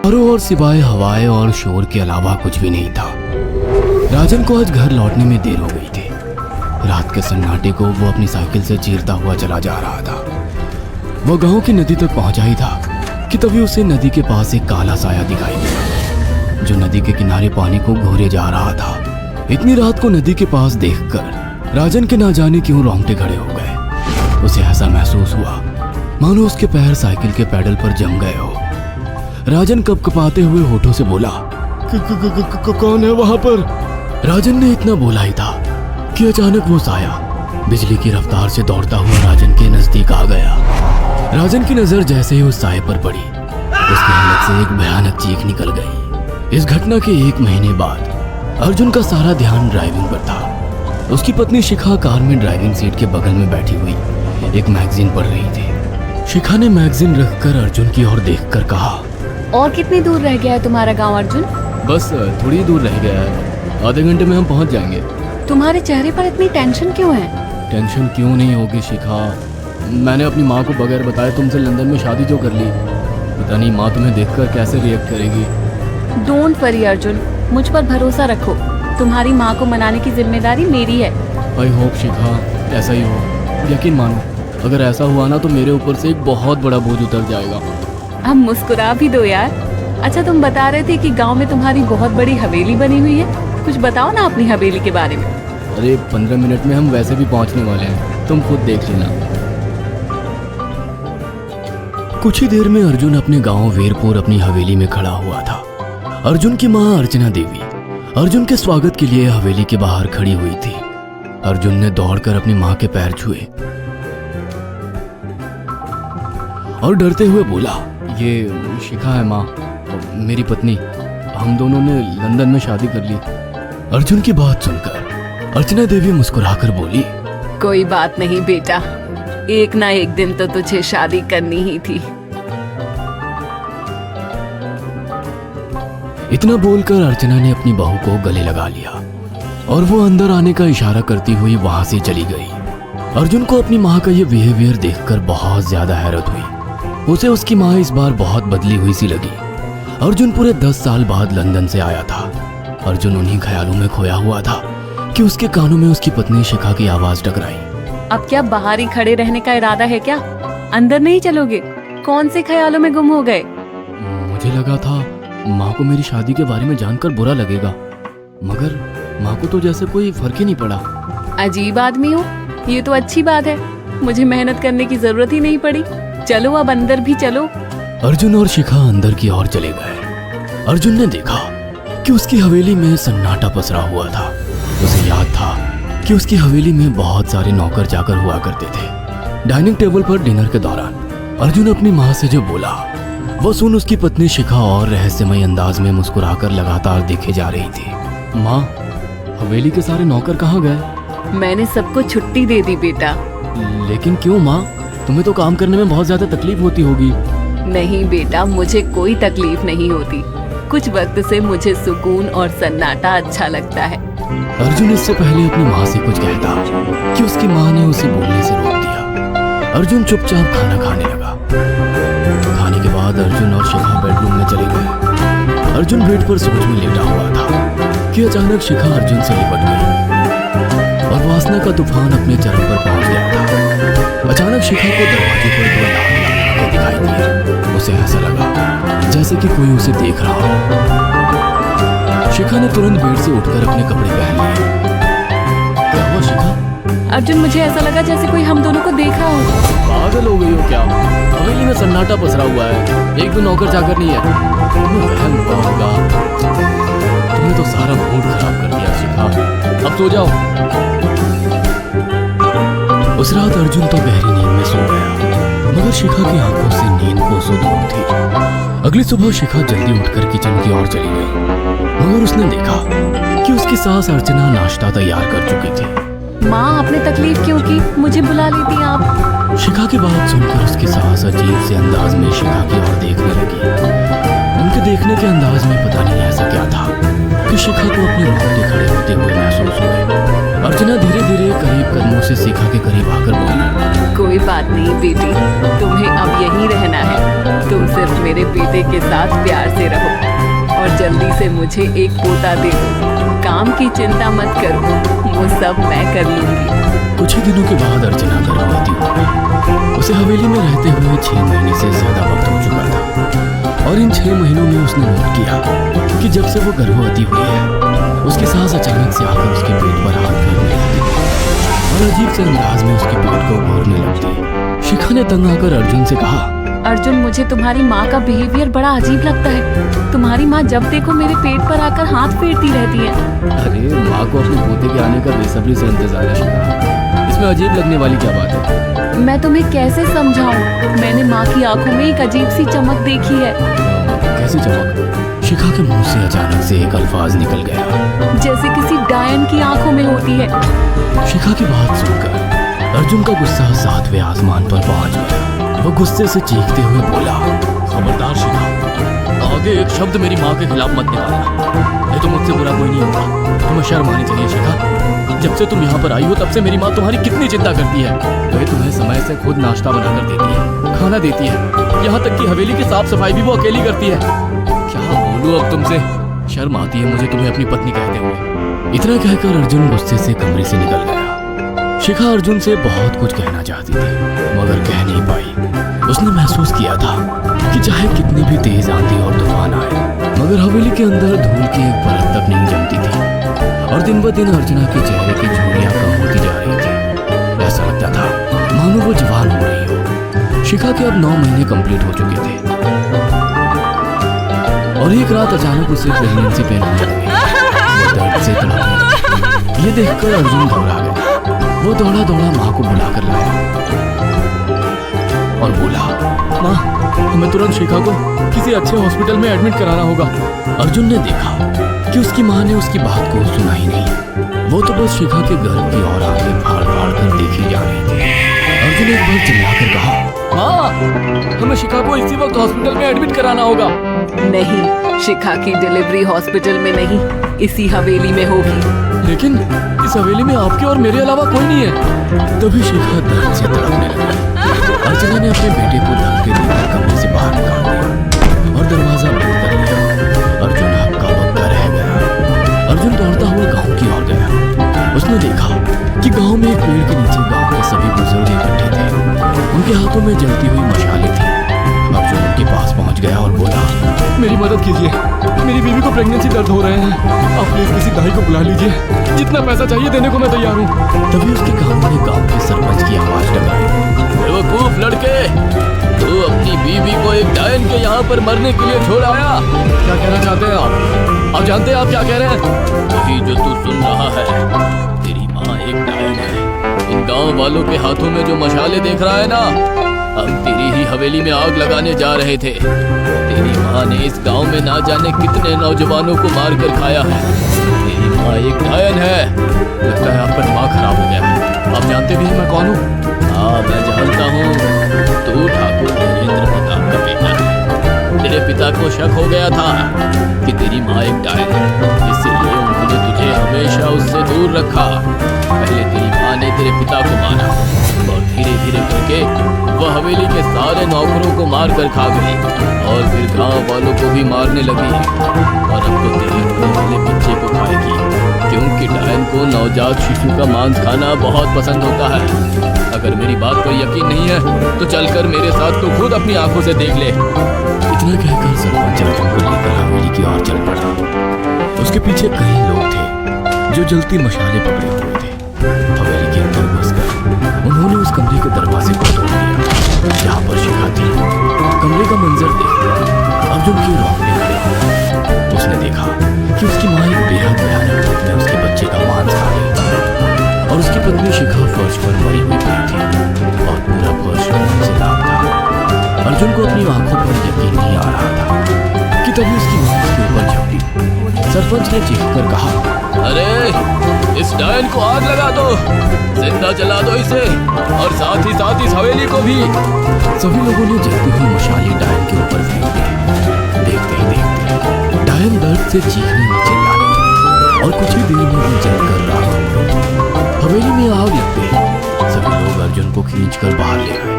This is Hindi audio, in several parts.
चारों ओर सिवाय हवाएं और शोर के अलावा कुछ भी नहीं था। राजन को आज घर लौटने में देर हो गई थी। रात के सन्नाटे को वो अपनी साइकिल से चीरता हुआ चला जा रहा था। वो गांव की नदी तक पहुंचा ही था कि तभी उसे नदी के पास एक काला साया दिखाई दिया जो नदी के किनारे पानी को घोरे जा रहा था। इतनी रात को नदी के पास देखकर राजन के ना जाने क्यों रोंगटे खड़े हो गए। उसे ऐसा महसूस हुआ मानो उसके पैर साइकिल के पैडल पर जम गए हो। राजन कपकपाते हुए होठों से बोला, कौन है वहां पर? राजन ने इतना बोला ही था कि अचानक वो साया बिजली की रफ्तार से दौड़ता हुआ राजन के नजदीक आ गया। राजन की नजर जैसे ही उस साये पर पड़ी, उसके हलक से एक भयानक चीख निकल गई। इस घटना के 1 महीने बाद अर्जुन का सारा ध्यान ड्राइविंग पर था। उसकी पत्नी शिखा कार में ड्राइविंग सीट के बगल में बैठी हुई एक मैगजीन पढ़ रही थी। शिखा ने मैगजीन रखकर अर्जुन की ओर देखकर कहा, और कितनी दूर रह गया है तुम्हारा गांव अर्जुन? बस थोड़ी दूर रह गया है, आधे घंटे में हम पहुंच जाएंगे। तुम्हारे चेहरे पर इतनी टेंशन क्यों है? टेंशन क्यों नहीं होगी शिखा, मैंने अपनी माँ को बगैर बताए तुमसे लंदन में शादी जो कर ली। पता नहीं माँ तुम्हें देखकर कैसे रिएक्ट करेगी। डोंट वरी अर्जुन, मुझ पर भरोसा रखो। तुम्हारी माँ को मनाने की जिम्मेदारी मेरी है। आई होप शिखा ऐसा ही हो। यकीन मानो अगर ऐसा हुआ ना तो मेरे ऊपर से एक बहुत बड़ा बोझ उतर जाएगा। अब मुस्कुरा भी दो यार। अच्छा, तुम बता रहे थे कि गांव में तुम्हारी बहुत बड़ी हवेली बनी हुई है। कुछ बताओ ना अपनी हवेली के बारे में। अरे 15 मिनट में हम वैसे भी पहुंचने वाले हैं, तुम खुद देख लेना। कुछ ही देर में अर्जुन अपने गांव वीरपुर अपनी हवेली में खड़ा हुआ था। अर्जुन की मां अर्चना देवी अर्जुन के स्वागत के लिए हवेली के बाहर खड़ी हुई थी। अर्जुन ने दौड़कर अपनी मां के पैर छुए और डरते हुए बोला, ये शिखा है माँ, मेरी पत्नी। हम दोनों ने लंदन में शादी कर ली। अर्जुन की बात सुनकर अर्चना देवी मुस्कुराकर बोली, कोई बात नहीं बेटा, एक ना एक दिन तो तुझे शादी करनी ही थी। इतना बोलकर अर्चना ने अपनी बहू को गले लगा लिया और वो अंदर आने का इशारा करती हुई वहां से चली गई। अर्जुन को अपनी माँ का ये बिहेवियर देखकर बहुत ज्यादा हैरत हुई। उसे उसकी माँ इस बार बहुत बदली हुई सी लगी। अर्जुन पूरे 10 साल बाद लंदन से आया था। अर्जुन उन्हीं ख्यालों में खोया हुआ था कि उसके कानों में उसकी पत्नी शिखा की आवाज टकराई। अब क्या बाहर ही खड़े रहने का इरादा है क्या? अंदर नहीं चलोगे? कौन से ख्यालों में गुम हो गए? मुझे लगा था माँ को मेरी शादी के बारे में जानकर बुरा लगेगा, मगर माँ को तो जैसे कोई फर्क ही नहीं पड़ा। अजीब आदमी हो, ये तो अच्छी बात है। मुझे मेहनत करने की जरूरत ही नहीं पड़ी। चलो अब अंदर भी चलो। अर्जुन और शिखा अंदर की ओर चले गए। अर्जुन ने देखा कि उसकी हवेली में सन्नाटा पसरा हुआ था। उसे याद था कि उसकी हवेली में बहुत सारे नौकर चाकर हुआ करते थे। डाइनिंग टेबल पर डिनर के दौरान अर्जुन अपनी माँ से जो बोला वो सुन उसकी पत्नी शिखा और रहस्यमय अंदाज में मुस्कुराकर लगातार देखे जा रही थी। माँ, हवेली के सारे नौकर कहाँ गए? मैंने सबको छुट्टी दे दी बेटा। लेकिन क्यों माँ, तुम्हें तो काम करने में बहुत ज्यादा तकलीफ होती होगी। नहीं बेटा, मुझे कोई तकलीफ नहीं होती। कुछ वक्त से मुझे सुकून और सन्नाटा अच्छा लगता है। अर्जुन इससे पहले अपनी माँ से कुछ कहता कि उसकी माँ ने उसे बोलने से रोक दिया। अर्जुन चुपचाप खाना खाने लगा। खाने के बाद अर्जुन और शिखा बेडरूम में चले गए। अर्जुन बेड पर सोच में लेटा हुआ था कि अचानक शिखा अर्जुन से लिपट गई और वासना का तूफान अपने चरम पर पहुंच गया था। अचानक शिखा को दरवाजे पर दो लाल दिखाई दिए। उसे ऐसा लगा जैसे कि कोई उसे देख रहा हो। शिखा ने तुरंत बेड से उठकर अपने कपड़े पहन लिए। क्या हुआ शिखा? अर्जुन, मुझे ऐसा लगा जैसे कोई हम दोनों को देख रहा हो। पागल हो गई हो क्या? हवेली में सन्नाटा पसरा हुआ है, एक भी नौकर चाकर नहीं है। तुमने तो सारा मूड खराब कर दिया शिखा, अब सो जाओ। उस रात अर्जुन तो गहरी नींद में सो गया, मगर शिखा की आंखों से नींद कोसों दूर थी। अगली सुबह शिखा जल्दी उठकर किचन की ओर चली गई, मगर उसने देखा कि उसकी सास अर्चना नाश्ता तैयार कर चुकी थी। माँ, आपने तकलीफ क्यों की? मुझे बुला लेती आप। शिखा की बात सुनकर उसकी सास अजीब से अंदाज में शिखा की ओर देखने लगी। उनके देखने के अंदाज में पता नहीं ऐसा क्या था कि शिखा को अपने रोंगटे खड़े होते हुए महसूस हुए। अर्चना धीरे धीरे करीब कदमों से शिखा के करीब आकर बोली, कोई बात नहीं बेटी, तुम्हें अब यहीं रहना है। तुम सिर्फ मेरे बेटे के साथ प्यार से रहो और जल्दी से मुझे एक पोता दे दो। काम की चिंता मत करो, वो सब मैं कर लूंगी। कुछ ही दिनों के बाद अर्चना गर्भवती हो गई। उसे हवेली में रहते हुए 6 महीने से ज्यादा वक्त हो चुका था और इन 6 महीनों में उसने नोट किया कि जब से वो गर्भवती हुई है उसकी सांस अचानक से आकर उसके पेट पर हाथ फेरने लगती और अजीब से अंदाज में उसके पेट को घूरने लगती। शिखा ने तंग आकर अर्जुन से कहा, अर्जुन, मुझे तुम्हारी माँ का बिहेवियर बड़ा अजीब लगता है। तुम्हारी माँ जब देखो मेरे पेट पर आकर हाथ फेरती रहती है। अरे माँ को अपने पोते के आने का बेसब्री से इंतजार है शिखा, इसमें अजीब लगने वाली क्या बात है? मैं तुम्हें कैसे समझाऊं? मैंने माँ की आंखों में एक अजीब सी चमक देखी है। कैसी चमक? शिखा के मुंह से अचानक से एक अल्फाज निकल गया, जैसे किसी डायन की आंखों में होती है। शिखा की बात सुनकर अर्जुन का गुस्सा 7वें आसमान पर पहुंच गया। वो गुस्से से चीखते हुए बोला, खबरदार शिखा, आगे एक शब्द मेरी माँ के खिलाफ मत निकालना, ये तो मुझसे बुरा कोई नहीं होगा। तुम्हें शर्म आनी चाहिए शिखा, जब से तुम यहाँ पर आई हो तब से मेरी माँ तुम्हारी कितनी चिंता करती है। वह तुम्हें समय से खुद नाश्ता बनाकर देती है, खाना देती है, यहाँ तक कि हवेली की साफ सफाई भी वो अकेली करती है। क्या बोलूं अब तुमसे, शर्म आती है मुझे तुम्हें अपनी पत्नी कहते हुए। इतना कहकर अर्जुन गुस्से से कमरे से निकल गया। शिखा अर्जुन से बहुत कुछ कहना चाहती थी मगर कह नहीं पाई। उसने महसूस किया था कि चाहे कितनी भी तेज आंधी और तूफान आए मगर हवेली के अंदर धूल की एक परत तक नहीं जमती थी और दिन ब दिन अर्चना के चेहरे की झुर्रियां कम होती जा रही थी। ऐसा लगता था मानो वो जवान हो रही हो। शिखा के अब 9 महीने कंप्लीट हो चुके थे और एक रात अचानक उसे प्रेगनेंसी पेन होने लगी। वो दर्द से तड़पने लगी। ये देखकर अर्जुन घबरा गया। वो दौड़ा दौड़ा माँ को बुलाकर लाया और बोला, माँ, हमें तुरंत शिखा को किसी अच्छे हॉस्पिटल में एडमिट कराना होगा। अर्जुन ने देखा कि उसकी माँ ने उसकी बात को सुना ही नहीं। वो तो बस शिखा के गर्भ की ओर आंखें फाड़ फाड़ कर देखी जा रही थी। अर्जुन एक बार चिल्लाकर कहा, माँ, हमें शिखा को इसी वक्त हॉस्पिटल में एडमिट कराना होगा। नहीं, शिखा की डिलीवरी हॉस्पिटल में नहीं, इसी हवेली में होगी। लेकिन इस हवेली में आपके और मेरे अलावा कोई नहीं है। तभी शिखा दर्द से तड़पने लगी। अर्चना ने अपने बेटे को धक्के देकर कमरे से बाहर निकाल दिया और दरवाजा बंद कर लिया। अर्जुन हक्का बक्का रह गया। अर्जुन दौड़ता हुआ गांव की ओर गया। उसने देखा कि गांव में एक पेड़ के नीचे गांव के सभी बुजुर्ग इकट्ठे थे। उनके हाथों में जलती हुई मशालें थी। अर्जुन उनके पास पहुंच गया और बोला, मेरी मदद कीजिए, मेरी बीवी को प्रेगनेंसी दर्द हो रहे हैं, आप प्लीज किसी दाई को बुला लीजिए, जितना पैसा चाहिए देने को मैं तैयार हूँ। तभी उसके कानों में गांव के सरपंच की आवाज टकराई, बेवकूफ लड़के, तू अपनी बीवी को एक डायन के यहाँ पर मरने के लिए छोड़ आया। क्या कहना चाहते हैं आप जानते हैं आप क्या कह रहे हैं? वही जो तू सुन रहा है, तेरी माँ एक डायन है। इन गाँव वालों के हाथों में जो मशाले देख रहा है ना, हम तेरी ही हवेली में आग लगाने जा रहे थे। तेरी माँ ने इस गांव में ना जाने कितने नौजवानों को मार कर खाया है। तेरी माँ एक डायन है। लगता है आपका दिमाग खराब हो गया है। आप जानते भी हैं मैं कौन हूँ? हाँ, मैं जानता हूँ। तू ठाकुर धीरेन्द्र प्रताप का बेटा है। तेरे पिता को शक हो गया था कि तेरी माँ एक डायन है, इसलिए उन्होंने तुझे हमेशा उससे दूर रखा। पहले तेरी माँ ने तेरे पिता को मारा और धीरे धीरे करके वह हवेली के सारे नौकरों को मार कर खा गई और फिर गांव वालों को भी मारने लगी। और अब तो तेरे होने वाले बच्चे को खाएगी, क्योंकि डायन को नवजात शिशु का मांस खाना बहुत पसंद होता है। अगर मेरी बात पर यकीन नहीं है तो चलकर मेरे साथ तो खुद अपनी आंखों से देख ले। इतना कहकर सरपंच अर्जुन को लेकर हवेली की ओर चल पड़ा। उसके पीछे कई लोग थे जो जलती मशाले पकड़े हुए थे। हवेली के अंदर घुसकर उन्होंने उस कमरे के दरवाजे को तोड़ दिया जहाँ पर शिखा थी। कमरे का मंजर देखकर अर्जुन की रोंगटे खड़े हो। उसने देखा कि उसकी माँ एक बेहद भयानक रूप में उसके बच्चे का मांस खा रही थी और उसकी पत्नी शिखा फर्श पर मरी हुई पड़ी थी और पूरा फर्श खून से लाल था। अर्जुन को अपनी आंखों पर यकीन नहीं आ रहा था कि तभी उसकी माँ उसके ऊपर झपटी। सरपंच ने चीखकर कहा, अरे इस डायन को आग लगा दो, जिंदा जला दो इसे और साथ ही साथ इस हवेली को भी। सभी लोगों ने जलती हुई मशाली डायन के ऊपर फेंक दी। देखते ही देखते डायन दर्द से चीखने और चिल्लाने लगी और कुछ ही देर में वो जलकर राख हो गई। हवेली में आग लगते ही सभी लोग अर्जुन को खींचकर बाहर ले आए।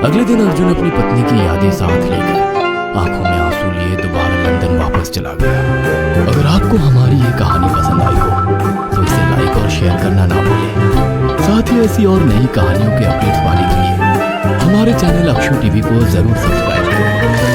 अगले दिन अर्जुन अपनी पत्नी की यादें साथ लेकर आंखों में आंसू लिए दोबारा लंदन वापस चला गया। अगर आपको हमारी ये कहानी पसंद आई हो तो इसे लाइक और शेयर करना ना भूलें। साथ ही ऐसी और नई कहानियों के अपडेट्स पाने के लिए हमारे चैनल अक्षु टीवी को जरूर सब्सक्राइब करें।